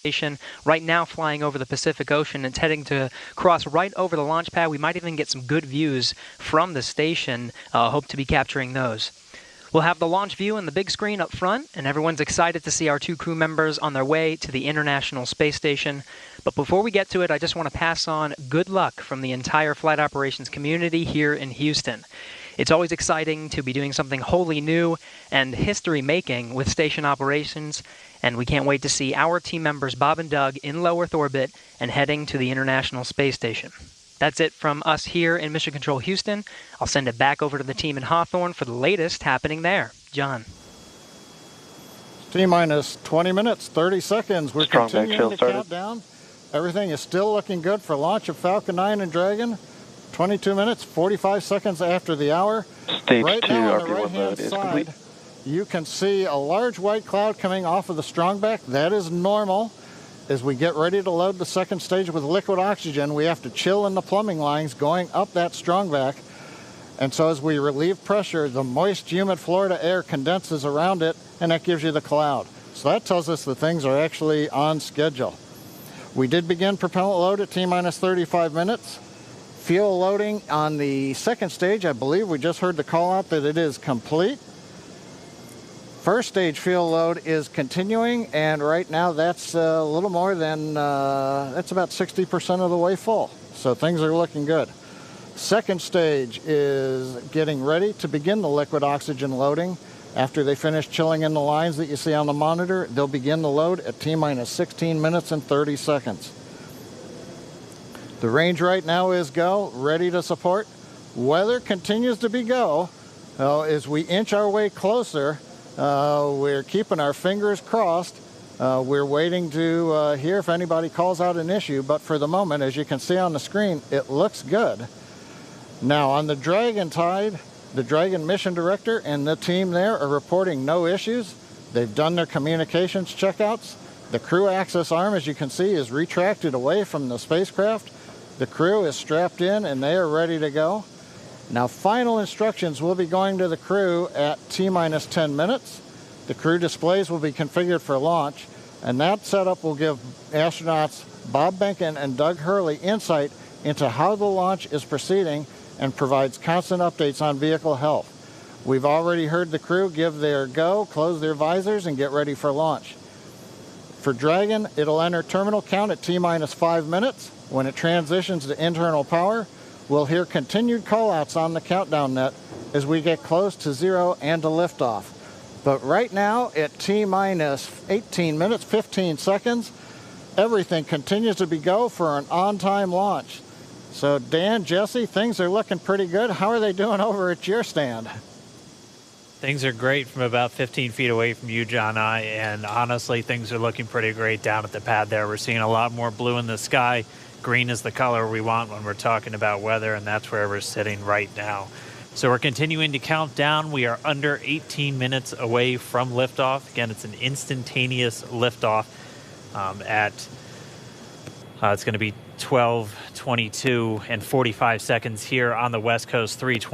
station. Right now flying over the Pacific Ocean. It's heading to cross right over the launch pad. We might even get some good views from the station. Hope to be capturing those. We'll have the launch view on the big screen up front, and everyone's excited to see our 2 crew members on their way to the International Space Station. But before we get to it, I just want to pass on good luck from the entire flight operations community here in Houston. It's always exciting to be doing something wholly new and history-making with station operations, and we can't wait to see our team members Bob and Doug in low Earth orbit and heading to the International Space Station. That's it from us here in Mission Control Houston. I'll send it back over to the team in Hawthorne for the latest happening there. John. T-minus 20 minutes, 30 seconds. We're Strong continuing to count down. Everything is still looking good for launch of Falcon 9 and Dragon. 22 minutes, 45 seconds after the hour. Stage right 2 now on the RP1 right-hand mode is side, complete. you can see a large white cloud coming off of the strongback. That is normal. As we get ready to load the second stage with liquid oxygen, we have to chill in the plumbing lines going up that strongback. And so as we relieve pressure, the moist, humid Florida air condenses around it, and that gives you the cloud. So that tells us that things are actually on schedule. We did begin propellant load at T-minus 35 minutes. Fuel loading on the second stage, I believe we just heard the call out that it is complete. First stage fuel load is continuing, and right now that's a little more than, that's about 60% of the way full. So things are looking good. Second stage is getting ready to begin the liquid oxygen loading. After they finish chilling in the lines that you see on the monitor, they'll begin the load at T-minus 16 minutes and 30 seconds. The range right now is go, ready to support. Weather continues to be go. As we inch our way closer, we're keeping our fingers crossed. We're waiting to hear if anybody calls out an issue, but for the moment, as you can see on the screen, it looks good. Now on the Dragon side, the Dragon mission director and the team there are reporting no issues. They've done their communications checkouts. The crew access arm, as you can see, is retracted away from the spacecraft. The crew is strapped in and they are ready to go. Now final instructions will be going to the crew at T-minus 10 minutes. The crew displays will be configured for launch, and that setup will give astronauts Bob Behnken and Doug Hurley insight into how the launch is proceeding and provides constant updates on vehicle health. We've already heard the crew give their go, close their visors, and get ready for launch. For Dragon, it'll enter terminal count at T-minus 5 minutes. When it transitions to internal power, we'll hear continued callouts on the countdown net as we get close to 0 and to liftoff. But right now, at T-minus 18 minutes, 15 seconds, everything continues to be go for an on-time launch. So Dan, Jesse, things are looking pretty good. How are they doing over at your stand? Things are great from about 15 feet away from you, John, and honestly, things are looking pretty great down at the pad there. We're seeing a lot more blue in the sky. Green is the color we want when we're talking about weather, and that's where we're sitting right now. So we're continuing to count down. We are under 18 minutes away from liftoff. Again, it's an instantaneous liftoff it's going to be 12:22 and 45 seconds here on the West Coast, 3:20.